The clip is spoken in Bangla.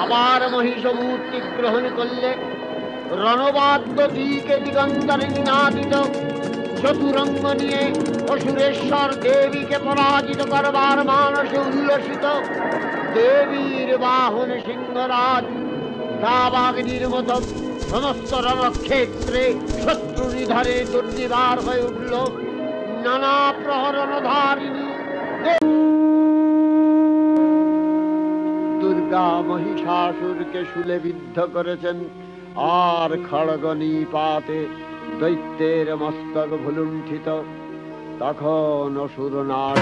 আবার মহিষমূর্তি গ্রহণ করলে রণবাদ্য দিকে দিগন্তরে নিনাদিত চতুরঙ্গ নিয়ে অসুরেশ্বর দেবীকে পরাজিত করবার মানসে উল্লসিত দেবীর বাহন সিংহরাজ দাবাগ্নির মতো সমস্ত রণক্ষেত্রে শত্রু নিধারে দুর্নিবার হয়ে উঠল। নানা প্রহরণধারিণী দুর্গা মহিষাসুরকে শূলে বিদ্ধ করেছেন, আর খড়গ নিপাতে দৈত্যের মস্তক ভুলুণ্ঠিত। তখন অসুর নাগ